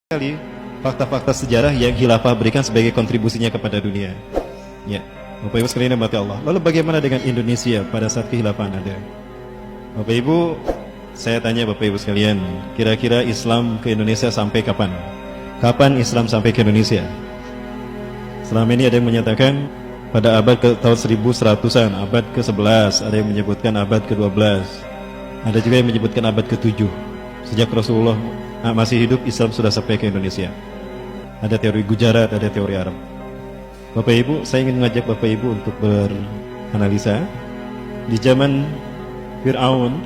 Sekali fakta-fakta sejarah yang khilafah berikan sebagai kontribusinya kepada dunia. Ya, Bapak Ibu sekalian yang dirahmati Allah. Lalu bagaimana dengan Indonesia pada saat kekhilafan ada? Bapak Ibu, saya tanya Bapak Ibu sekalian, kira-kira Islam ke Indonesia sampai kapan? Kapan Islam sampai ke Indonesia? Selama ini ada yang menyatakan pada abad ke tahun 1100-an, abad ke-11, ada yang menyebutkan abad ke-12. Ada juga yang menyebutkan abad ke-7. Sejak Rasulullah masih hidup, Islam sudah sampai ke Indonesia. Ada teori Gujarat, ada teori Arab. Bapak Ibu, saya ingin mengajak Bapak Ibu untuk beranalisa. Di zaman Fir'aun,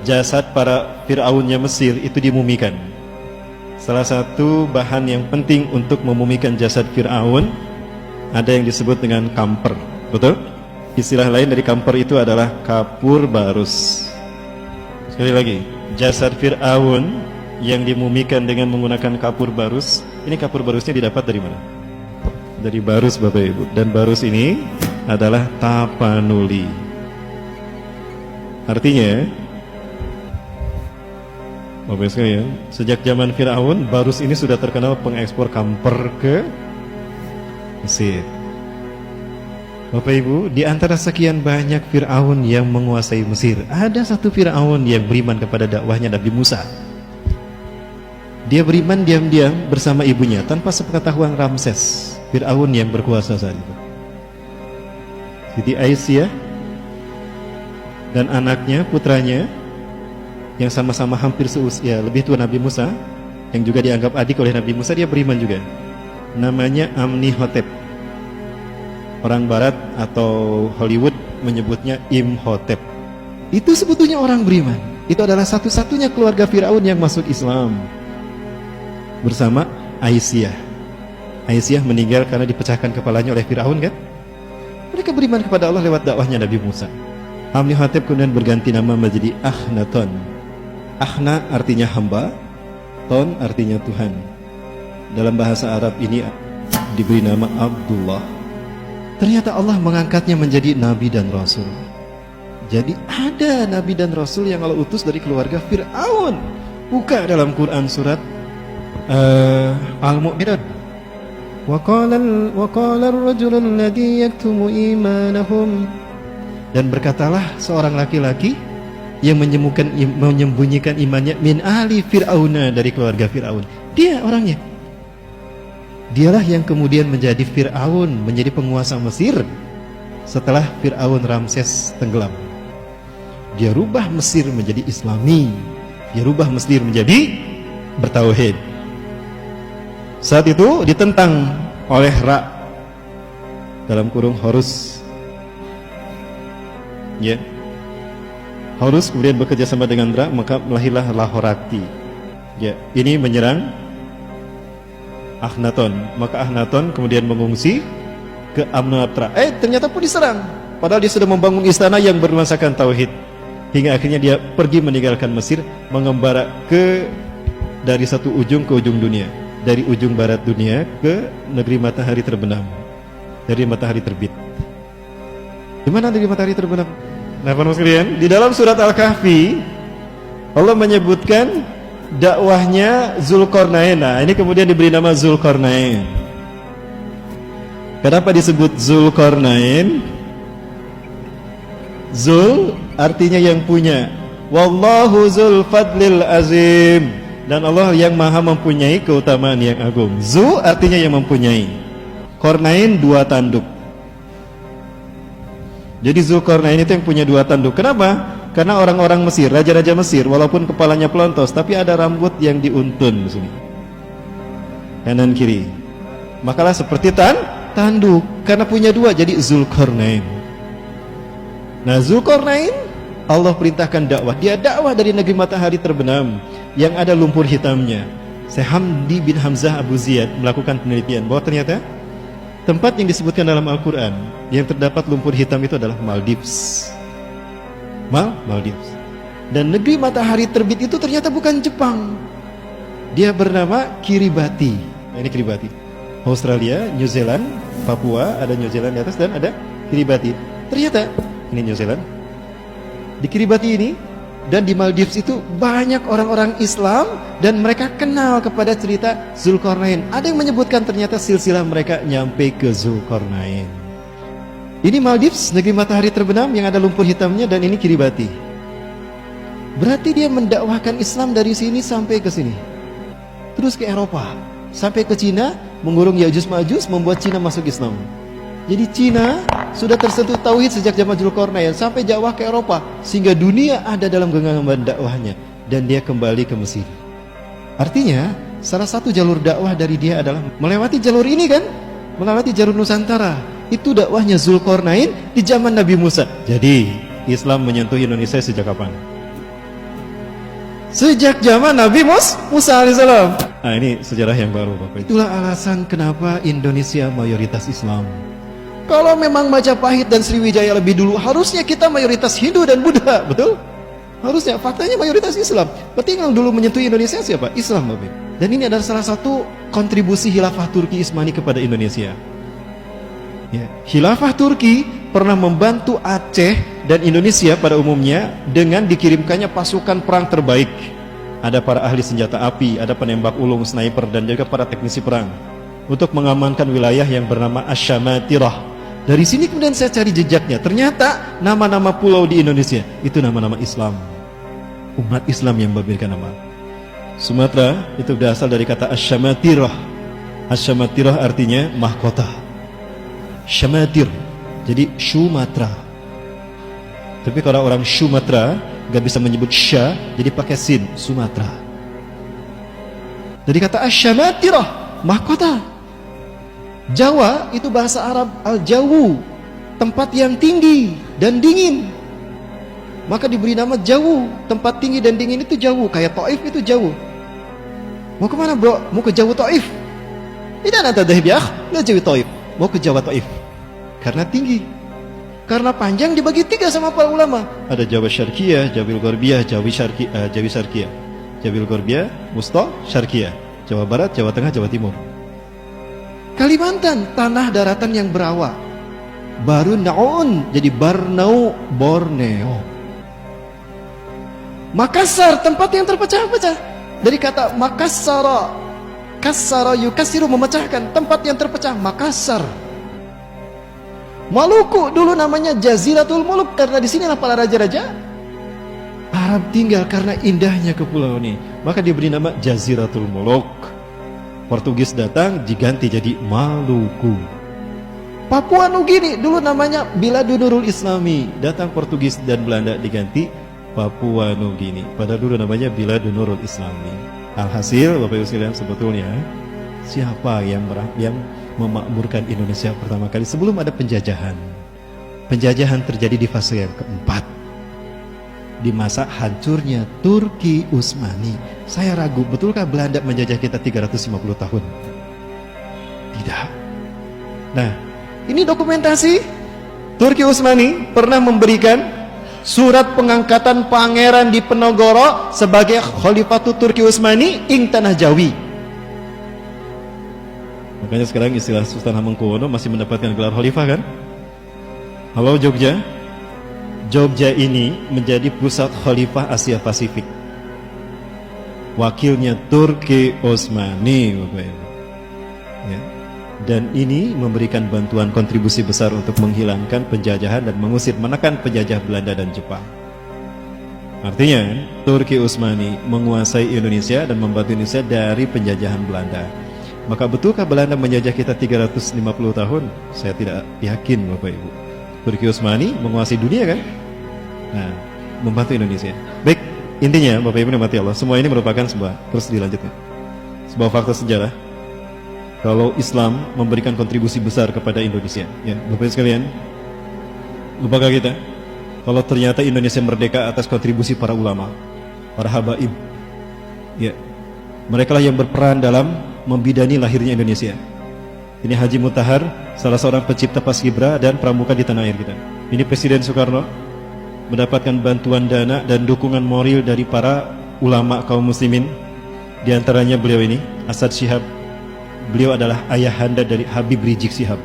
jasad para Fir'aunnya Mesir itu dimumikan. Salah satu bahan yang penting untuk memumikan jasad Fir'aun ada yang disebut dengan kamper. Betul? Istilah lain dari kamper itu adalah kapur barus. Sekali lagi, jasad Fir'aun yang dimumikan dengan menggunakan kapur barus. Ini kapur barusnya didapat dari mana? Dari barus, Bapak Ibu. Dan barus ini adalah tapanuli. Artinya, Bapak Ibu sekalian, sejak zaman Fir'aun, barus ini sudah terkenal pengekspor kamper ke Mesir. Bapak Ibu, di antara sekian banyak Fir'aun yang menguasai Mesir, ada satu Fir'aun yang beriman kepada dakwahnya Nabi Musa. Dia beriman diam-diam bersama ibunya tanpa sepengetahuan Ramses, Fir'aun yang berkuasa saat itu. Siti Aisyah dan anaknya, putranya yang sama-sama hampir seusia, lebih tua Nabi Musa, yang juga dianggap adik oleh Nabi Musa, dia beriman juga. Namanya Amnihotep. Orang Barat atau Hollywood menyebutnya Imhotep. Itu sebetulnya orang beriman. Itu adalah satu-satunya keluarga Fir'aun yang masuk Islam. Bersama Aisyah. Aisyah meninggal karena dipecahkan kepalanya oleh Fir'aun, kan? Mereka beriman kepada Allah lewat dakwahnya Nabi Musa. Amnihotep kemudian berganti nama menjadi Akhenaton. Akhna artinya hamba, ton artinya Tuhan. Dalam bahasa Arab ini diberi nama Abdullah. Ternyata Allah mengangkatnya menjadi Nabi dan Rasul. Jadi ada Nabi dan Rasul yang Allah utus dari keluarga Fir'aun. Buka dalam Quran surat Al-Mu'minun. وَقَالَ الرَّجُلُ الَّذِي يَكْتُمُ إِيمَانَهُمْ. Dan berkatalah seorang laki-laki yang menyembunyikan imannya min ahli Fir'auna, dari keluarga Fir'aun. Dia orangnya. Dialah yang kemudian menjadi Fir'aun, menjadi penguasa Mesir setelah Fir'aun Ramses tenggelam. Dia rubah Mesir menjadi Islami. Dia rubah Mesir menjadi bertauhid. Saat itu ditentang oleh Ra dalam kurung Horus. Ya. Horus kemudian bekerja sama dengan Ra, maka melahirlah Lahorakti. Ya, ini menyerang Akhenaton. Maka Akhenaton kemudian mengungsi ke Amnatra. Ternyata pun diserang. Padahal dia sudah membangun istana yang bernuansakan tauhid. Hingga akhirnya dia pergi meninggalkan Mesir, mengembara dari satu ujung ke ujung dunia. Dari ujung barat dunia ke negeri matahari terbenam. Dari matahari terbit. Di mana negeri matahari terbenam? Nah, Bapak sekalian, di dalam surat Al-Kahfi Allah menyebutkan dakwahnya Zulkarnain. Nah, ini kemudian diberi nama Zulkarnain. Kenapa disebut Zulkarnain? Zul artinya yang punya. Wallahu Zul Fadlil Azim. Dan Allah yang maha mempunyai keutamaan yang agung. Zu artinya yang mempunyai. Kornain dua tanduk. Jadi Zulkarnain itu yang punya dua tanduk. Kenapa? Karena orang-orang Mesir, raja-raja Mesir, walaupun kepalanya pelontos, tapi ada rambut yang diuntun di sini, kanan kiri. Makalah seperti tanduk. Karena punya dua, jadi Zulkarnain. Nah, Zulkarnain Allah perintahkan dakwah. Dia dakwah dari negeri matahari terbenam yang ada lumpur hitamnya. Syekh Hamdi bin Hamzah Abu Ziyad melakukan penelitian bahwa ternyata tempat yang disebutkan dalam Al-Quran yang terdapat lumpur hitam itu adalah Maldives. Maldives. Dan negeri matahari terbit itu ternyata bukan Jepang. Dia bernama Kiribati. Nah, ini Kiribati. Australia, New Zealand, Papua, ada New Zealand di atas dan ada Kiribati. Ternyata ini New Zealand. Di Kiribati ini Dan di Maldives itu banyak orang-orang Islam dan mereka kenal kepada cerita Zulkarnain. Ada yang menyebutkan ternyata silsilah mereka nyampe ke Zulkarnain. Ini Maldives, negeri matahari terbenam yang ada lumpur hitamnya, dan ini Kiribati. Berarti dia mendakwahkan Islam dari sini sampai ke sini. Terus ke Eropa, sampai ke Cina, mengurung Ya'juj Ma'juj, membuat Cina masuk Islam. Jadi Cina sudah tersentuh tauhid sejak zaman Zulkarnain sampai dakwah ke Eropa, sehingga dunia ada dalam genggaman dakwahnya, dan dia kembali ke Mesir. Artinya salah satu jalur dakwah dari dia adalah melewati jalur ini kan, melewati jalur Nusantara. Itu dakwahnya Zulkarnain di zaman Nabi Musa. Jadi Islam menyentuh Indonesia sejak kapan? Sejak zaman Nabi Musa alaihissalam. Nah, ini sejarah yang baru Bapak. Itulah alasan kenapa Indonesia mayoritas Islam. Kalau memang Majapahit dan Sriwijaya lebih dulu, harusnya kita mayoritas Hindu dan Buddha, betul? Harusnya, faktanya mayoritas Islam. Berarti yang dulu menyentuh Indonesia siapa? Islam, Bapak. Dan ini adalah salah satu kontribusi Khilafah Turki Utsmani kepada Indonesia. Ya, Khilafah Turki pernah membantu Aceh dan Indonesia pada umumnya dengan dikirimkannya pasukan perang terbaik. Ada para ahli senjata api, ada penembak ulung, sniper, dan juga para teknisi perang untuk mengamankan wilayah yang bernama Asy-Syamatirah. Dari sini kemudian saya cari jejaknya. Ternyata nama-nama pulau di Indonesia itu nama-nama Islam. Umat Islam yang memberikan nama. Sumatera itu berasal dari kata Asy-Syamatirah. Asy-Syamatirah artinya mahkota. Syamatir, jadi Sumatera. Tapi kalau orang Sumatera gak bisa menyebut Sya, jadi pakai sin, Sumatera. Dari kata Asy-Syamatirah, mahkota. Jawa itu bahasa Arab Al-Jawu, tempat yang tinggi dan dingin. Maka diberi nama Jawu, tempat tinggi dan dingin itu Jawu. Kayak Taif itu Jawu. Mau kemana bro? Mau ke Jawu Taif? Tidak nanti dah biar, nggak Jawa Taif. Mau ke Jawa Taif karena tinggi, karena panjang dibagi tiga sama para ulama. Ada Jawa Syarqiyah, Jawa Gharbiyah, Jawi Syarqiyah, Jawa Gharbiyah, Wusta, Syarqiyah, Jawa Barat, Jawa Tengah, Jawa Timur. Kalimantan, tanah daratan yang berawa. Baru Naun, jadi Barnau, Borneo. Makassar, tempat yang terpecah-pecah. Dari kata Makassara, Kassara yukasiru, memecahkan, tempat yang terpecah, Makassar. Maluku dulu namanya Jaziratul Muluk, karena di sinilah para raja-raja Arab tinggal karena indahnya kepulauan ini. Maka diberi nama Jaziratul Muluk. Portugis datang diganti jadi Maluku. Papua Nugini dulu namanya Biladun Nurul Islami. Datang Portugis dan Belanda diganti Papua Nugini. Padahal dulu namanya Biladun Nurul Islami. Alhasil Bapak Ibu sekalian, sebetulnya siapa yang memakmurkan Indonesia pertama kali sebelum ada penjajahan? Penjajahan terjadi di fase yang keempat, di masa hancurnya Turki Utsmani. Saya ragu, betulkah Belanda menjajah kita 350 tahun? Tidak. Nah, ini dokumentasi. Turki Utsmani pernah memberikan surat pengangkatan Pangeran Diponegoro sebagai Khalifatu Turki Utsmani ing Tanah Jawi. Makanya sekarang istilah Sultan Hamengkubuwono masih mendapatkan gelar khalifah kan? Halo Jogja. Jogja ini menjadi pusat khalifah Asia Pasifik. Wakilnya Turki Utsmani, Bapak Ibu. Ya. Dan ini memberikan bantuan kontribusi besar untuk menghilangkan penjajahan dan mengusir, menekan penjajah Belanda dan Jepang. Artinya Turki Utsmani menguasai Indonesia dan membantu Indonesia dari penjajahan Belanda. Maka betulkah Belanda menjajah kita 350 tahun? Saya tidak yakin Bapak Ibu. Turki Utsmani menguasai dunia kan? Nah, membantu Indonesia. Baik, intinya Bapak Ibu dimati Allah, semua ini merupakan sebuah, terus dilanjutkan, sebuah fakta sejarah. Kalau Islam memberikan kontribusi besar kepada Indonesia, ya Bapak Ibu sekalian, lupakah kita kalau ternyata Indonesia merdeka atas kontribusi para ulama, para habaib, ya mereka lah yang berperan dalam membidani lahirnya Indonesia. Ini Haji Mutahar, salah seorang pencipta paskibra dan pramuka di tanah air kita. Ini Presiden Soekarno mendapatkan bantuan dana dan dukungan moral dari para ulama kaum muslimin. Di antaranya beliau ini, Asad Syihab. Beliau adalah ayahanda dari Habib Rizik Syihab.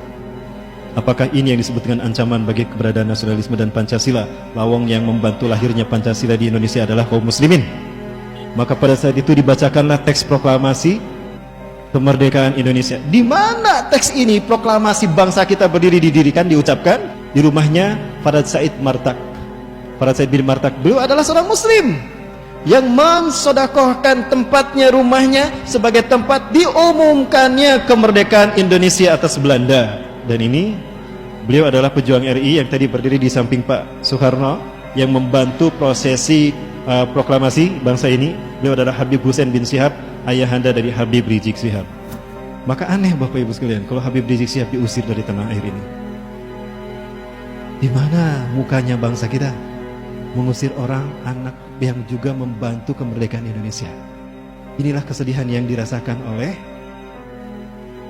Apakah ini yang disebut dengan ancaman bagi keberadaan nasionalisme dan Pancasila? Lawang yang membantu lahirnya Pancasila di Indonesia adalah kaum muslimin. Maka pada saat itu dibacakanlah teks proklamasi kemerdekaan Indonesia. Di mana teks ini, proklamasi bangsa kita berdiri didirikan, diucapkan di rumahnya Farad Said Martak. Farad Said bin Martak, beliau adalah seorang muslim yang mensodakohkan tempatnya, rumahnya sebagai tempat diumumkannya kemerdekaan Indonesia atas Belanda. Dan ini beliau adalah pejuang RI yang tadi berdiri di samping Pak Soekarno yang membantu prosesi proklamasi bangsa ini. Beliau adalah Habib Hussein bin Syihab, ayahanda dari Habib Rizik Syihab. Maka aneh Bapak Ibu sekalian kalau Habib Rizik Syihab diusir dari tanah air ini. Di mana mukanya bangsa kita mengusir orang anak yang juga membantu kemerdekaan Indonesia? Inilah kesedihan yang dirasakan oleh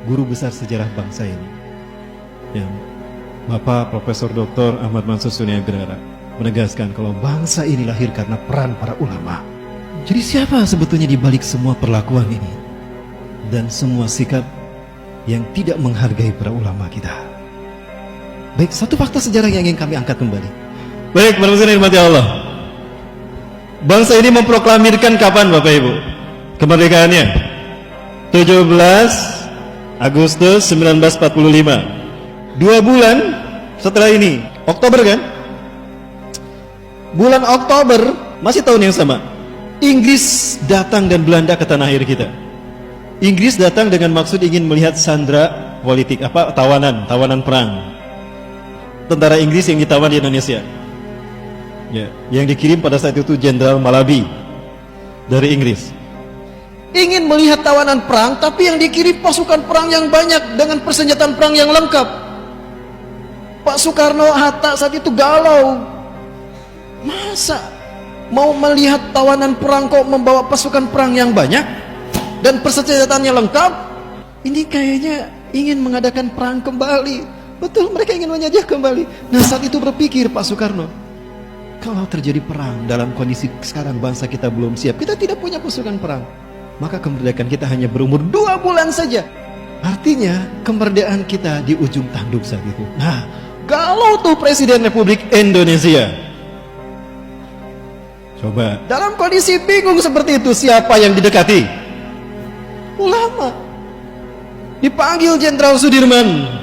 guru besar sejarah bangsa ini, yang Bapak Profesor Dr. Ahmad Mansur Suniagrara menegaskan kalau bangsa ini lahir karena peran para ulama. Jadi siapa sebetulnya di balik semua perlakuan ini dan semua sikap yang tidak menghargai para ulama kita? Baik, satu fakta sejarah yang ingin kami angkat kembali. Baik, manusia yang dirahmati Allah, bangsa ini memproklamirkan kapan Bapak Ibu kemerdekaannya? 17 Agustus 1945. 2 bulan setelah ini, Oktober kan? Bulan Oktober, masih tahun yang sama, Inggris datang dan Belanda ke tanah air kita. Inggris datang dengan maksud ingin melihat sandera politik, tawanan perang. Tentara Inggris yang ditawan di Indonesia. Ya, yang dikirim pada saat itu Jenderal Malabi dari Inggris. Ingin melihat tawanan perang, tapi yang dikirim pasukan perang yang banyak dengan persenjataan perang yang lengkap. Pak Soekarno, Hatta saat itu galau. Masa mau melihat tawanan perang kok membawa pasukan perang yang banyak dan persenjataannya lengkap? Ini kayaknya ingin mengadakan perang kembali. Betul, mereka ingin menjajah kembali. Nah, saat itu berpikir Pak Soekarno, kalau terjadi perang dalam kondisi sekarang bangsa kita belum siap, kita tidak punya pasukan perang, maka kemerdekaan kita hanya berumur 2 bulan saja. Artinya kemerdekaan kita di ujung tanduk saat itu. Nah, kalau tuh Presiden Republik Indonesia coba dalam kondisi bingung seperti itu, siapa yang didekati? Ulama. Dipanggil Jenderal Sudirman.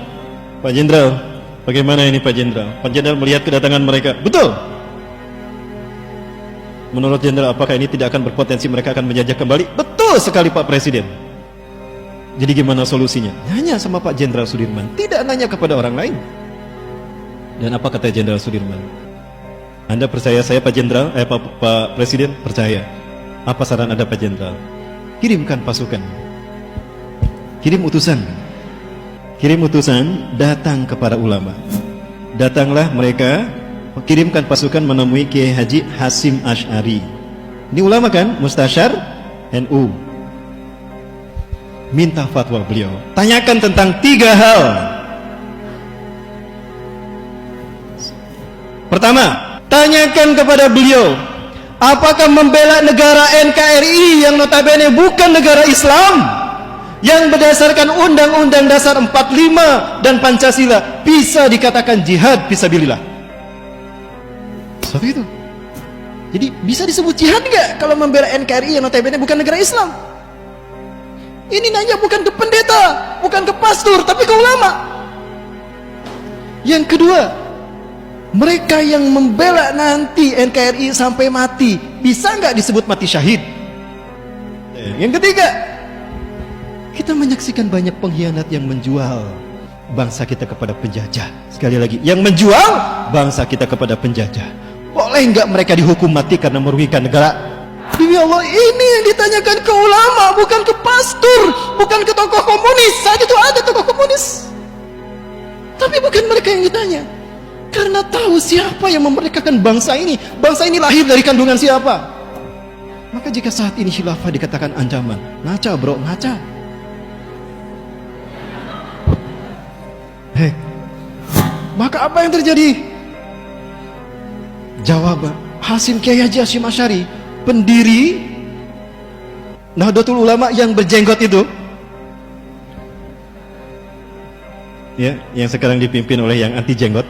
Pak Jenderal, bagaimana ini Pak Jenderal? Pak Jenderal melihat kedatangan mereka. Betul. Menurut Jenderal, apakah ini tidak akan berpotensi mereka akan menjajah kembali? Betul sekali Pak Presiden. Jadi gimana solusinya? Nanya sama Pak Jenderal Sudirman, tidak nanya kepada orang lain. Dan apa kata Jenderal Sudirman? Anda percaya saya Pak Jenderal? Pak Presiden percaya. Apa saran Anda Pak Jenderal? Kirimkan pasukan, kirim utusan. Kirim utusan datang kepada ulama. Datanglah mereka, kirimkan pasukan menemui Kiai Haji Hasim Asy'ari. Ini ulama kan? Mustasyar NU. Minta fatwa beliau. Tanyakan tentang 3 hal. Pertama, tanyakan kepada beliau, apakah membela negara NKRI yang notabene bukan negara Islam, yang berdasarkan Undang-Undang Dasar 45 dan Pancasila bisa dikatakan jihad fisabilillah? Seperti itu. Jadi bisa disebut jihad nggak kalau membela NKRI yang notabene bukan negara Islam? Ini nanya bukan ke pendeta, bukan ke pastor, tapi ke ulama. Yang kedua, mereka yang membela nanti NKRI sampai mati, bisa nggak disebut mati syahid? Yang ketiga, kita menyaksikan banyak pengkhianat yang menjual bangsa kita kepada penjajah. Sekali lagi, yang menjual bangsa kita kepada penjajah. Boleh nggak mereka dihukum mati karena merugikan negara? Demi Allah, ini yang ditanyakan ke ulama, bukan ke pastor, bukan ke tokoh komunis. Saat itu ada tokoh komunis, tapi bukan mereka yang ditanya. Karena tahu siapa yang memerdekakan bangsa ini. Bangsa ini lahir dari kandungan siapa. Maka jika saat ini khilafah dikatakan ancaman, ngaca bro, ngaca. Maka apa yang terjadi? Jawaban Kiai Haji Hasim Asy'ari, pendiri Nahdlatul Ulama yang berjenggot itu, ya, yang sekarang dipimpin oleh yang anti jenggot.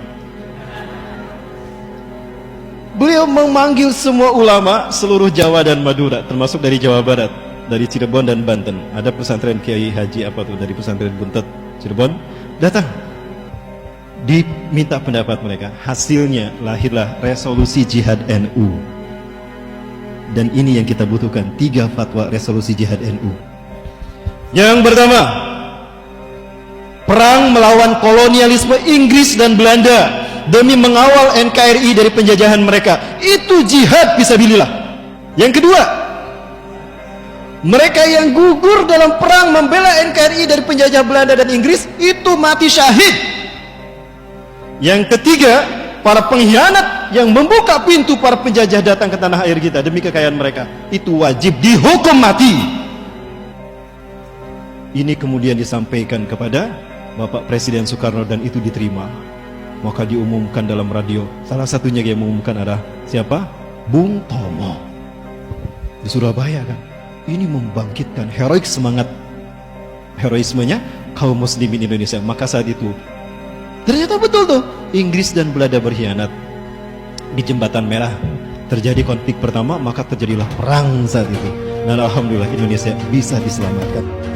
Beliau memanggil semua ulama seluruh Jawa dan Madura, termasuk dari Jawa Barat, dari Cirebon dan Banten. Ada pesantren Kiai Haji apa tuh, dari pesantren Buntet Cirebon, datang. Diminta pendapat mereka. Hasilnya lahirlah resolusi jihad NU. Dan ini yang kita butuhkan, 3 fatwa resolusi jihad NU. Yang pertama, perang melawan kolonialisme Inggris dan Belanda demi mengawal NKRI dari penjajahan mereka. Itu jihad fisabilillah. Yang kedua, mereka yang gugur dalam perang membela NKRI dari penjajah Belanda dan Inggris, itu mati syahid. Yang ketiga, para pengkhianat yang membuka pintu para penjajah datang ke tanah air kita demi kekayaan mereka, itu wajib dihukum mati. Ini kemudian disampaikan kepada Bapak Presiden Soekarno dan itu diterima. Maka diumumkan dalam radio. Salah satunya yang mengumumkan adalah siapa? Bung Tomo di Surabaya kan. Ini membangkitkan heroik semangat heroismenya kaum muslimin Indonesia. Maka saat itu ternyata betul tuh, Inggris dan Belanda berkhianat. Di Jembatan Merah terjadi konflik pertama, maka terjadilah perang saat itu. Dan alhamdulillah Indonesia bisa diselamatkan.